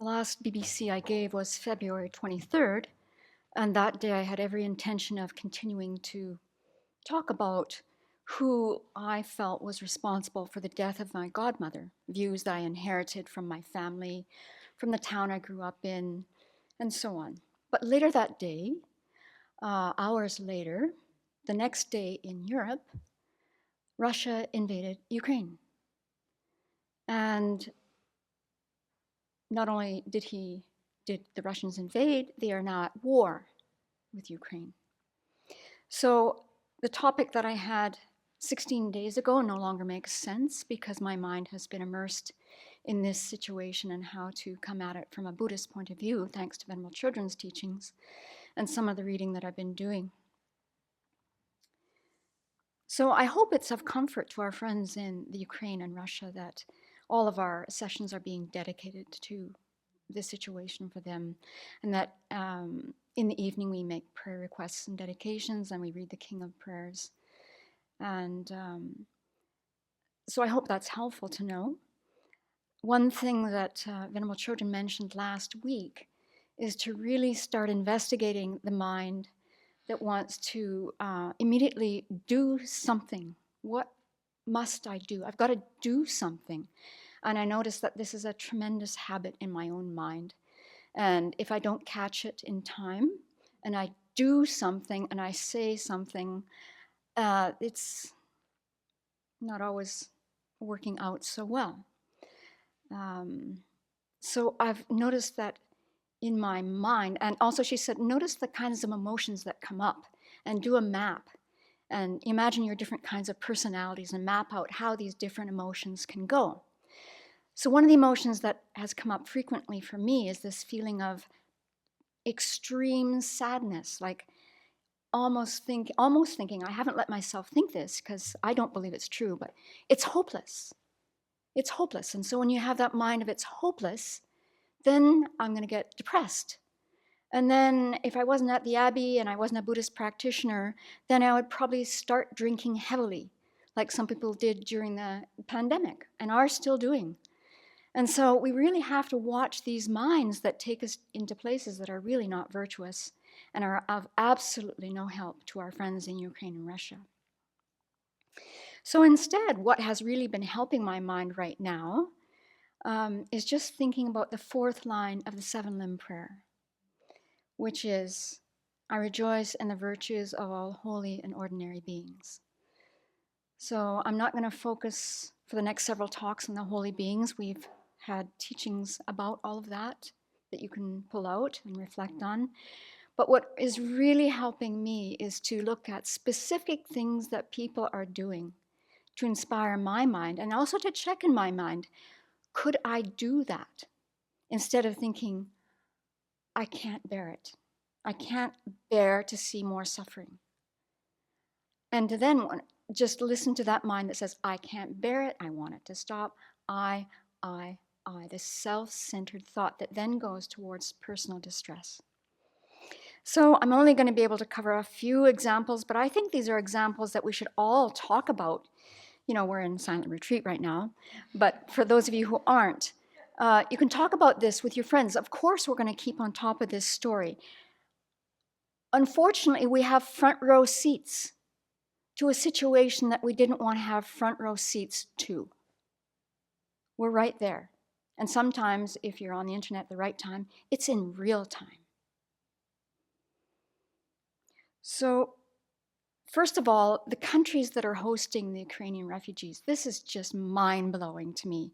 The last BBC I gave was February 23rd, and that day I had every intention of continuing to talk about who I felt was responsible for the death of my godmother, views that I inherited from my family, from the town I grew up in, and so on. But later that day, hours later, the next day in Europe, Russia invaded Ukraine. And not only did the Russians invade, they are now at war with Ukraine. So the topic that I had 16 days ago no longer makes sense because my mind has been immersed in this situation and how to come at it from a Buddhist point of view, thanks to Venerable Children's teachings and some of the reading that I've been doing. So I hope it's of comfort to our friends in the Ukraine and Russia that all of our sessions are being dedicated to this situation for them, and that in the evening we make prayer requests and dedications and we read the King of Prayers. And so I hope that's helpful to know. One thing that Venerable Children mentioned last week is to really start investigating the mind that wants to immediately do something. What must I do? I've got to do something. And I notice that this is a tremendous habit in my own mind. And if I don't catch it in time, and I do something and I say something, it's not always working out so well. So I've noticed that in my mind, and also she said, notice the kinds of emotions that come up and do a map. And imagine your different kinds of personalities and map out how these different emotions can go. So one of the emotions that has come up frequently for me is this feeling of extreme sadness, like almost thinking, I haven't let myself think this because I don't believe it's true, but it's hopeless. It's hopeless. And so when you have that mind of it's hopeless, then I'm going to get depressed. And then if I wasn't at the Abbey and I wasn't a Buddhist practitioner, then I would probably start drinking heavily, like some people did during the pandemic and are still doing. And so we really have to watch these minds that take us into places that are really not virtuous and are of absolutely no help to our friends in Ukraine and Russia. So instead, what has really been helping my mind right now is just thinking about the fourth line of the seven limb prayer, which is, I rejoice in the virtues of all holy and ordinary beings. So I'm not going to focus for the next several talks on the holy beings. We've had teachings about all of that you can pull out and reflect on. But what is really helping me is to look at specific things that people are doing to inspire my mind and also to check in my mind, could I do that? Instead of thinking, I can't bear it. I can't bear to see more suffering. And to then just listen to that mind that says, I can't bear it, I want it to stop, I, this self-centered thought that then goes towards personal distress. So I'm only going to be able to cover a few examples, but I think these are examples that we should all talk about. You know, we're in silent retreat right now, but for those of you who aren't, you can talk about this with your friends. Of course, we're going to keep on top of this story. Unfortunately, we have front row seats to a situation that we didn't want to have front row seats to. We're right there. And sometimes, if you're on the internet at the right time, it's in real time. So, first of all, the countries that are hosting the Ukrainian refugees, this is just mind-blowing to me.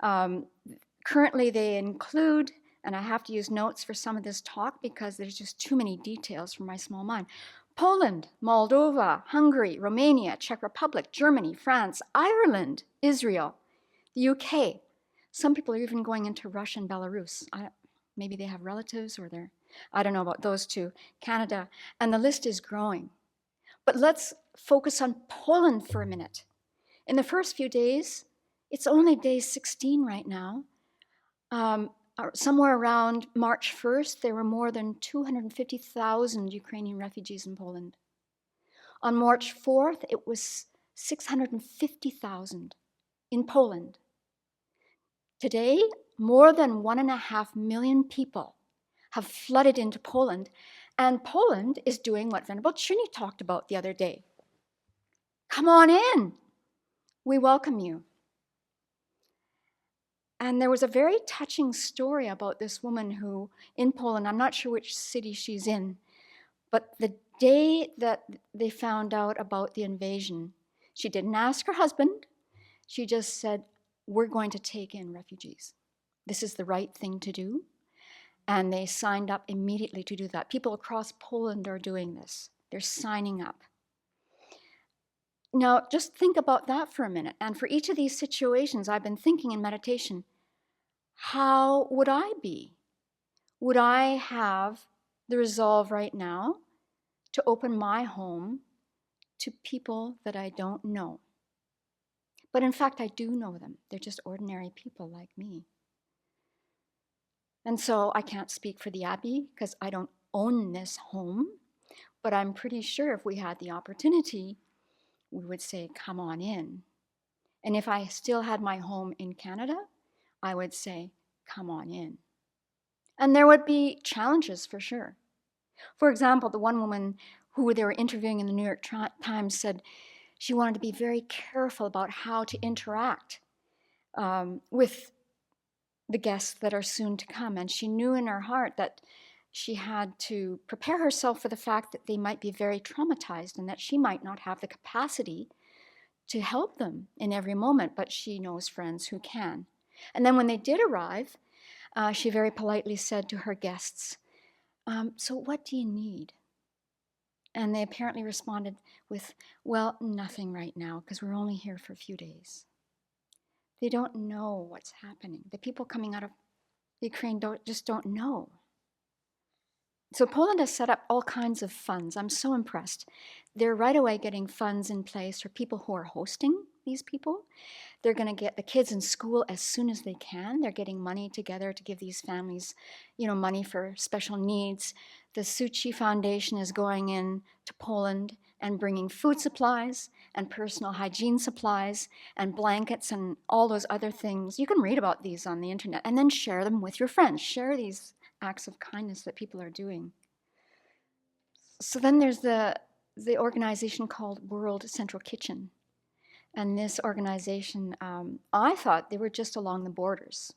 Currently, they include, and I have to use notes for some of this talk because there's just too many details for my small mind, Poland, Moldova, Hungary, Romania, Czech Republic, Germany, France, Ireland, Israel, the UK. Some people are even going into Russia and Belarus. Maybe they have relatives or I don't know about those two, Canada, and the list is growing. But let's focus on Poland for a minute. In the first few days, it's only day 16 right now. Somewhere around March 1st, there were more than 250,000 Ukrainian refugees in Poland. On March 4th, it was 650,000 in Poland. Today, more than 1.5 million people have flooded into Poland, and Poland is doing what Venerable Trini talked about the other day. Come on in. We welcome you. And there was a very touching story about this woman who, in Poland, I'm not sure which city she's in, but the day that they found out about the invasion, she didn't ask her husband. She just said, we're going to take in refugees. This is the right thing to do. And they signed up immediately to do that. People across Poland are doing this. They're signing up. Now, just think about that for a minute. And for each of these situations, I've been thinking in meditation, how would I be? Would I have the resolve right now to open my home to people that I don't know? But in fact, I do know them. They're just ordinary people like me. And so I can't speak for the Abbey because I don't own this home, but I'm pretty sure if we had the opportunity, we would say, come on in. And if I still had my home in Canada, I would say, come on in. And there would be challenges for sure. For example, the one woman who they were interviewing in the New York Times said she wanted to be very careful about how to interact with the guests that are soon to come. And she knew in her heart that she had to prepare herself for the fact that they might be very traumatized and that she might not have the capacity to help them in every moment, but she knows friends who can. And then when they did arrive, she very politely said to her guests, so what do you need? And they apparently responded with, well, nothing right now, because we're only here for a few days. They don't know what's happening. The people coming out of Ukraine just don't know. So Poland has set up all kinds of funds. I'm so impressed. They're right away getting funds in place for people who are hosting these people. They're going to get the kids in school as soon as they can. They're getting money together to give these families, money for special needs. The Suchi Foundation is going in to Poland and bringing food supplies and personal hygiene supplies and blankets and all those other things. You can read about these on the internet and then share them with your friends. Share these acts of kindness that people are doing. So then there's the organization called World Central Kitchen. And this organization, I thought they were just along the borders,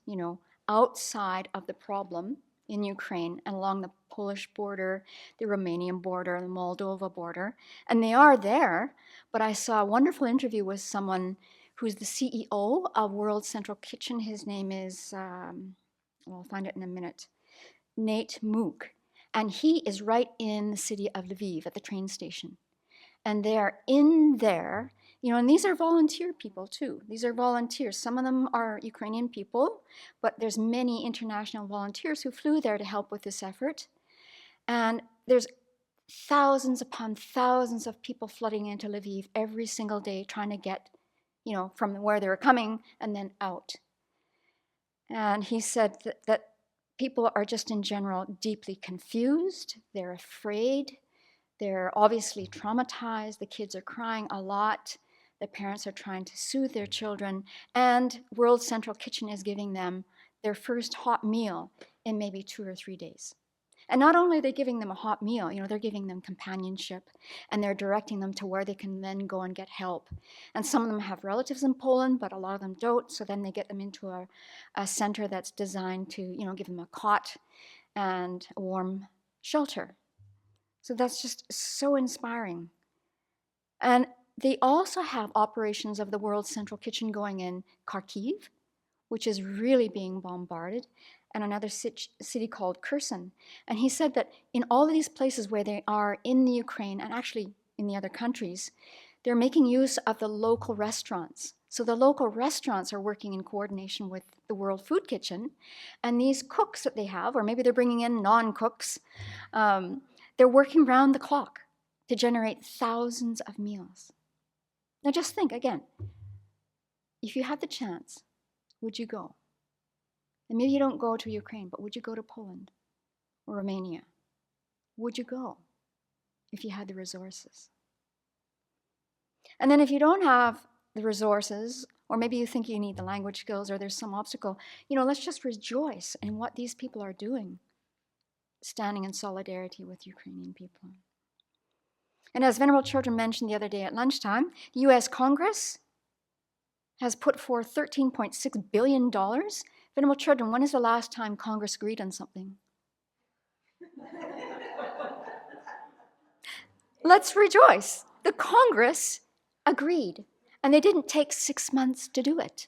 outside of the problem in Ukraine and along the Polish border, the Romanian border, the Moldova border. And they are there, but I saw a wonderful interview with someone who's the CEO of World Central Kitchen. His name is, I'll find it in a minute, Nate Mook. And he is right in the city of Lviv at the train station. And they are in there, and these are volunteer people too. These are volunteers. Some of them are Ukrainian people, but there's many international volunteers who flew there to help with this effort. And there's thousands upon thousands of people flooding into Lviv every single day trying to get, from where they were coming and then out. And he said that people are just in general deeply confused. They're afraid. They're obviously traumatized. The kids are crying a lot. The parents are trying to soothe their children. And World Central Kitchen is giving them their first hot meal in maybe 2 or 3 days. And not only are they giving them a hot meal, they're giving them companionship, and they're directing them to where they can then go and get help. And some of them have relatives in Poland, but a lot of them don't. So then they get them into a center that's designed to, give them a cot and a warm shelter. So that's just so inspiring. And they also have operations of the World Central Kitchen going in Kharkiv, which is really being bombarded, and another city called Kherson. And he said that in all of these places where they are in the Ukraine, and actually in the other countries, they're making use of the local restaurants. So the local restaurants are working in coordination with the World Food Kitchen, and these cooks that they have, or maybe they're bringing in non-cooks, they're working round the clock to generate thousands of meals. Now just think again, if you had the chance, would you go? And maybe you don't go to Ukraine, but would you go to Poland or Romania? Would you go if you had the resources? And then if you don't have the resources, or maybe you think you need the language skills or there's some obstacle. Let's just rejoice in what these people are doing, standing in solidarity with Ukrainian people. And as Venerable Children mentioned the other day at lunchtime, the US Congress has put forth $13.6 billion. Venerable Children, when is the last time Congress agreed on something? Let's rejoice. The Congress agreed, and they didn't take 6 months to do it.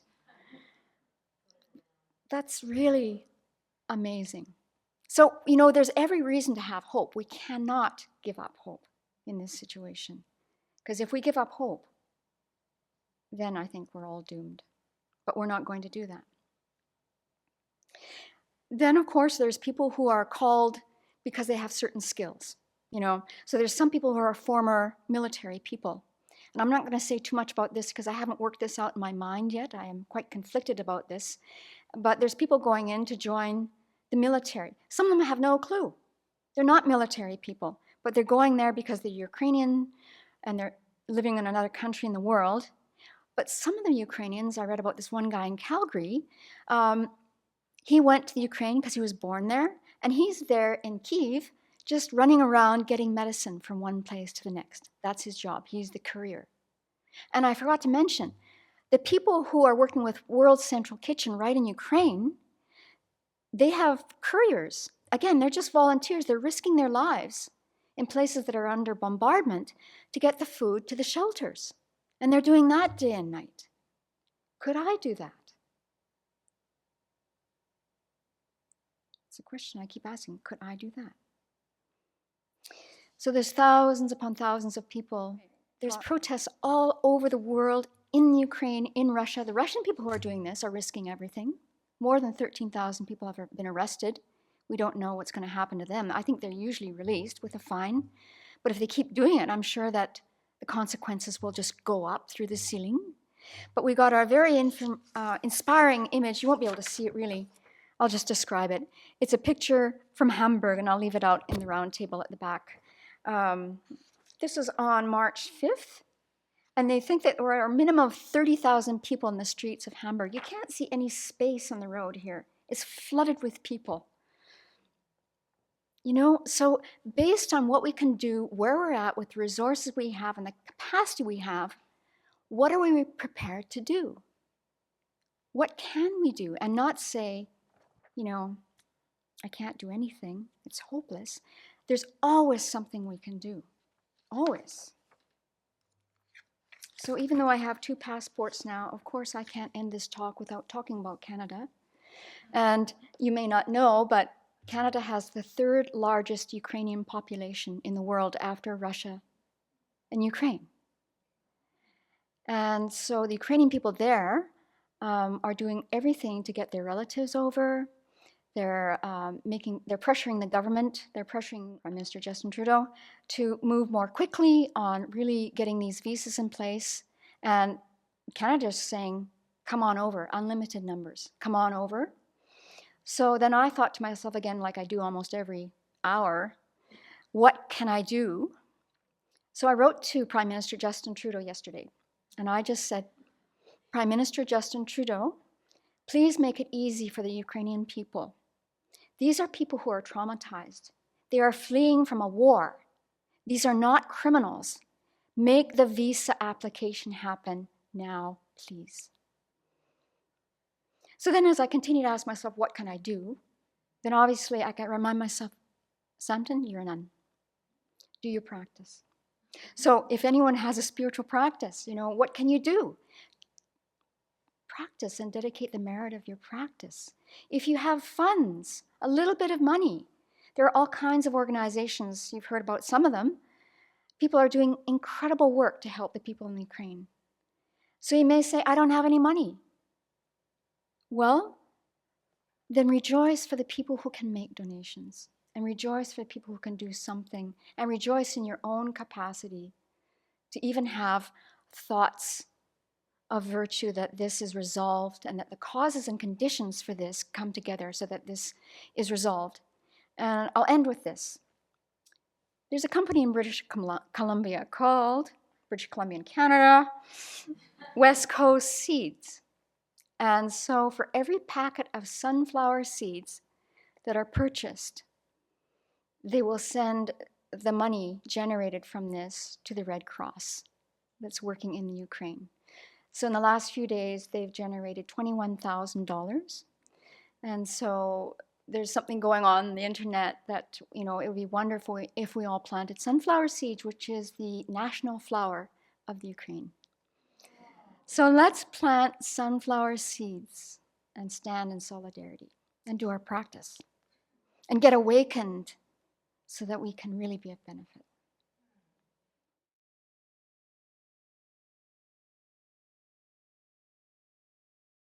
That's really amazing. So, there's every reason to have hope. We cannot give up hope in this situation. Because if we give up hope, then I think we're all doomed. But we're not going to do that. Then, of course, there's people who are called because they have certain skills. So there's some people who are former military people. And I'm not going to say too much about this because I haven't worked this out in my mind yet. I am quite conflicted about this. But there's people going in to join the military. Some of them have no clue. They're not military people, but they're going there because they're Ukrainian and they're living in another country in the world. But some of the Ukrainians, I read about this one guy in Calgary, he went to the Ukraine because he was born there, and he's there in Kyiv just running around getting medicine from one place to the next. That's his job. He's the courier. And I forgot to mention, the people who are working with World Central Kitchen right in Ukraine, they have couriers. Again, they're just volunteers. They're risking their lives in places that are under bombardment to get the food to the shelters. And they're doing that day and night. Could I do that? It's a question I keep asking. Could I do that? So there's thousands upon thousands of people. There's protests all over the world, in Ukraine, in Russia. The Russian people who are doing this are risking everything. More than 13,000 people have been arrested. We don't know what's going to happen to them. I think they're usually released with a fine. But if they keep doing it, I'm sure that the consequences will just go up through the ceiling. But we got our very inspiring image. You won't be able to see it really. I'll just describe it. It's a picture from Hamburg, and I'll leave it out in the round table at the back. This is on March 5th, and they think that there are a minimum of 30,000 people in the streets of Hamburg. You can't see any space on the road here. It's flooded with people. So based on what we can do, where we're at with the resources we have and the capacity we have, what are we prepared to do? What can we do? And not say, I can't do anything. It's hopeless. There's always something we can do. Always. So even though I have 2 passports now, of course I can't end this talk without talking about Canada. And you may not know, but Canada has the 3rd largest Ukrainian population in the world after Russia and Ukraine. And so the Ukrainian people there are doing everything to get their relatives over. They're pressuring the government, they're pressuring Prime Minister Justin Trudeau to move more quickly on really getting these visas in place. And Canada's saying, come on over, unlimited numbers, come on over. So then I thought to myself again, like I do almost every hour, what can I do? So I wrote to Prime Minister Justin Trudeau yesterday, and I just said, Prime Minister Justin Trudeau, please make it easy for the Ukrainian people. These are people who are traumatized. They are fleeing from a war. These are not criminals. Make the visa application happen now, please. So then as I continue to ask myself, what can I do? Then obviously I can remind myself, Santan, you're a nun. Do your practice. So if anyone has a spiritual practice, what can you do? Practice and dedicate the merit of your practice. If you have funds, a little bit of money, there are all kinds of organizations, you've heard about some of them. People are doing incredible work to help the people in Ukraine. So you may say, I don't have any money. Well, then rejoice for the people who can make donations, and rejoice for the people who can do something, and rejoice in your own capacity to even have thoughts of virtue that this is resolved and that the causes and conditions for this come together so that this is resolved. And I'll end with this. There's a company in British Columbia called British Columbia in Canada, West Coast seeds. And so for every packet of sunflower seeds that are purchased, they will send the money generated from this to the Red Cross that's working in the Ukraine. So in the last few days, they've generated $21,000. And so there's something going on the internet that, it would be wonderful if we all planted sunflower seeds, which is the national flower of the Ukraine. So let's plant sunflower seeds and stand in solidarity and do our practice and get awakened so that we can really be of benefit.